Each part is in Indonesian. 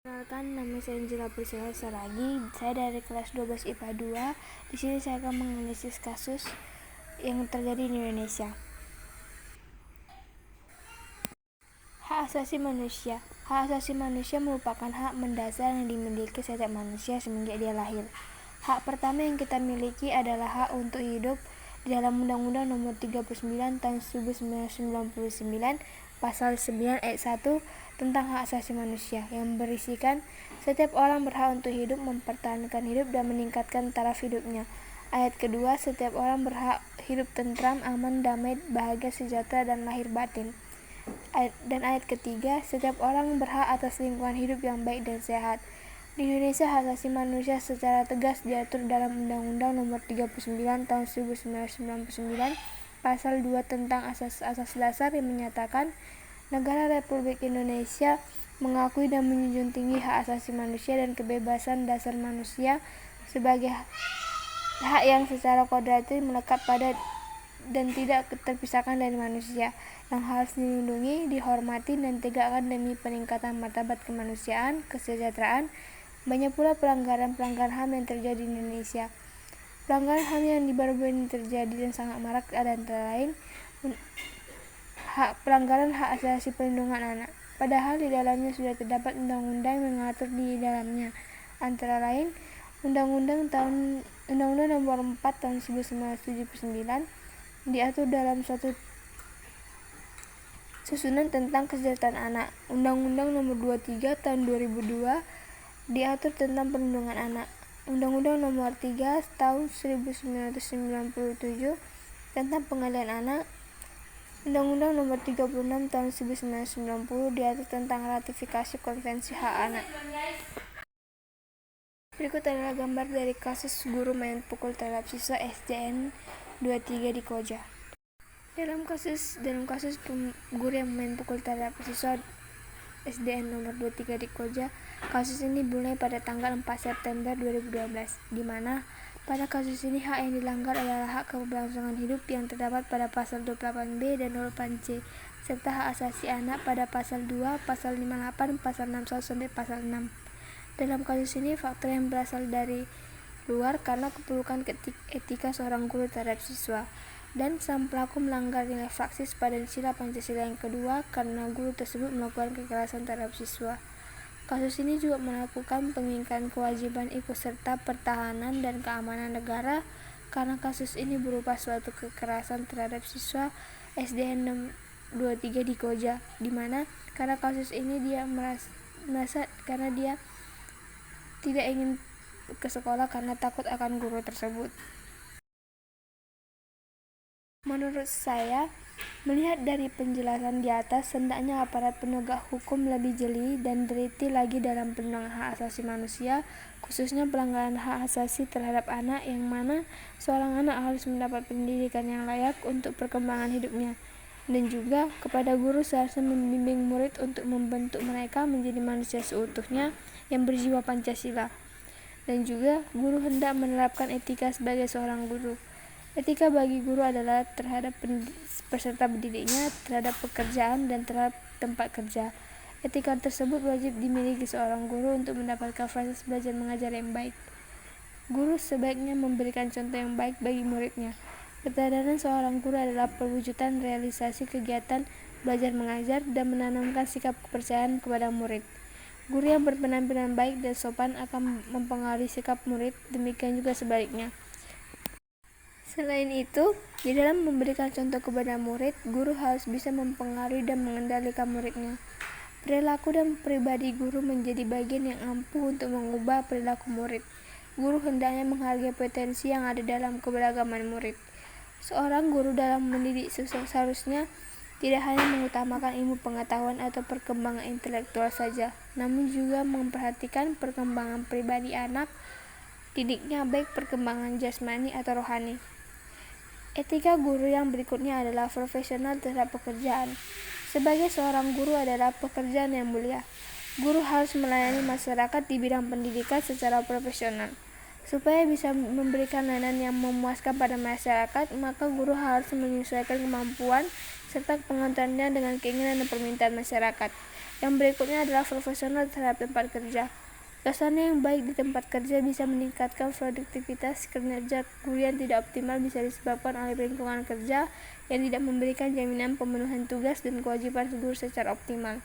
Perkenalkan, nama saya Angela Priscilla Saragi. Saya dari kelas 12 IPA 2. Di sini saya akan menganalisis kasus yang terjadi di Indonesia. Hak asasi manusia. Hak asasi manusia merupakan hak mendasar yang dimiliki setiap manusia semenjak dia lahir. Hak pertama yang kita miliki adalah hak untuk hidup di dalam Undang-Undang Nomor 39 Tahun 1999 Pasal 9 ayat 1 tentang hak asasi manusia yang berisikan setiap orang berhak untuk hidup, mempertahankan hidup, dan meningkatkan taraf hidupnya. Ayat kedua, setiap orang berhak hidup tentram, aman, damai, bahagia, sejahtera, dan lahir batin. Dan ayat ketiga, setiap orang berhak atas lingkungan hidup yang baik dan sehat. Di Indonesia, hak asasi manusia secara tegas diatur dalam Undang-Undang Nomor 39 Tahun 1999 Pasal 2 tentang asas-asas dasar yang menyatakan Negara Republik Indonesia mengakui dan menjunjung tinggi hak asasi manusia dan kebebasan dasar manusia sebagai hak yang secara kodrati melekat pada dan tidak terpisahkan dari manusia, yang harus dilindungi, dihormati, dan ditegakkan demi peningkatan martabat kemanusiaan, kesejahteraan. Banyak pula pelanggaran-pelanggaran HAM yang terjadi di Indonesia. Pelanggaran HAM yang baru-baru ini terjadi dan sangat marak ada antara lain pelanggaran hak asasi perlindungan anak, padahal di dalamnya sudah terdapat undang-undang yang mengatur di dalamnya, antara lain Undang-Undang Nomor 4 Tahun 1979 diatur dalam suatu susunan tentang kesejahteraan anak. Undang-Undang Nomor 23 Tahun 2002 diatur tentang perlindungan anak. Undang-Undang Nomor 3 Tahun 1997 tentang pengadilan anak. Undang-Undang Nomor 36 Tahun 1990 diatur tentang ratifikasi Konvensi Hak Anak. Berikut adalah gambar dari kasus guru main pukul terhadap siswa SDN 23 di Koja. Dalam kasus guru yang main pukul terhadap siswa SDN nomor 23 di Koja, kasus ini dimulai pada tanggal 4 September 2012, di mana pada kasus ini hak yang dilanggar adalah hak keberlangsungan hidup yang terdapat pada pasal 28B dan 28C, serta hak asasi anak pada pasal 2, pasal 58, pasal 61 sampai pasal 6. Dalam kasus ini, faktor yang berasal dari luar karena keperluan etika seorang guru terhadap siswa, dan sang pelaku melanggar nilai praksis pada sila Pancasila yang kedua karena guru tersebut melakukan kekerasan terhadap siswa. Kasus ini juga melakukan pengingkaran kewajiban ikut serta pertahanan dan keamanan negara karena kasus ini berupa suatu kekerasan terhadap siswa SDN 23 di Koja, di mana karena kasus ini dia merasa karena dia tidak ingin ke sekolah karena takut akan guru tersebut. Menurut saya, melihat dari penjelasan di atas, hendaknya aparat penegak hukum lebih jeli dan teliti lagi dalam perlindungan hak asasi manusia, khususnya pelanggaran hak asasi terhadap anak, yang mana seorang anak harus mendapat pendidikan yang layak untuk perkembangan hidupnya. Dan juga kepada guru seharusnya membimbing murid untuk membentuk mereka menjadi manusia seutuhnya yang berjiwa Pancasila. Dan juga guru hendak menerapkan etika sebagai seorang guru. Etika bagi guru adalah terhadap peserta didiknya, terhadap pekerjaan, dan terhadap tempat kerja. Etika tersebut wajib dimiliki seorang guru untuk mendapatkan proses belajar mengajar yang baik. Guru sebaiknya memberikan contoh yang baik bagi muridnya. Keteladanan seorang guru adalah perwujudan realisasi kegiatan belajar mengajar dan menanamkan sikap kepercayaan kepada murid. Guru yang berpenampilan baik dan sopan akan mempengaruhi sikap murid, demikian juga sebaliknya. Selain itu, di dalam memberikan contoh kepada murid, guru harus bisa mempengaruhi dan mengendalikan muridnya. Perilaku dan pribadi guru menjadi bagian yang ampuh untuk mengubah perilaku murid. Guru hendaknya menghargai potensi yang ada dalam keberagaman murid. Seorang guru dalam mendidik seharusnya tidak hanya mengutamakan ilmu pengetahuan atau perkembangan intelektual saja, namun juga memperhatikan perkembangan pribadi anak didiknya, baik perkembangan jasmani atau rohani. Etika guru yang berikutnya adalah profesional terhadap pekerjaan. Sebagai seorang guru adalah pekerjaan yang mulia. Guru harus melayani masyarakat di bidang pendidikan secara profesional. Supaya bisa memberikan layanan yang memuaskan pada masyarakat, maka guru harus menyesuaikan kemampuan serta pengetahuannya dengan keinginan dan permintaan masyarakat. Yang berikutnya adalah profesional terhadap tempat kerja. Suasana yang baik di tempat kerja bisa meningkatkan produktivitas. Kinerja guru yang tidak optimal bisa disebabkan oleh lingkungan kerja yang tidak memberikan jaminan pemenuhan tugas dan kewajiban guru secara optimal.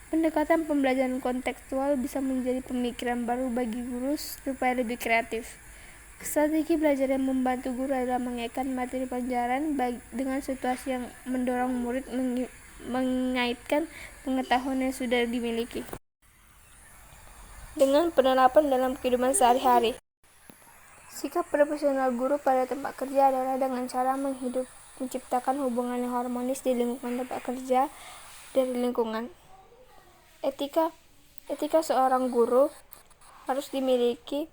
Pendekatan pembelajaran kontekstual bisa menjadi pemikiran baru bagi guru supaya lebih kreatif. Strategi belajar yang membantu guru adalah mengaitkan materi pelajaran dengan situasi yang mendorong murid mengaitkan pengetahuan yang sudah dimiliki dengan penerapan dalam kehidupan sehari-hari. Sikap profesional guru pada tempat kerja adalah dengan cara menciptakan hubungan yang harmonis di lingkungan tempat kerja dan di lingkungan. Etika seorang guru harus dimiliki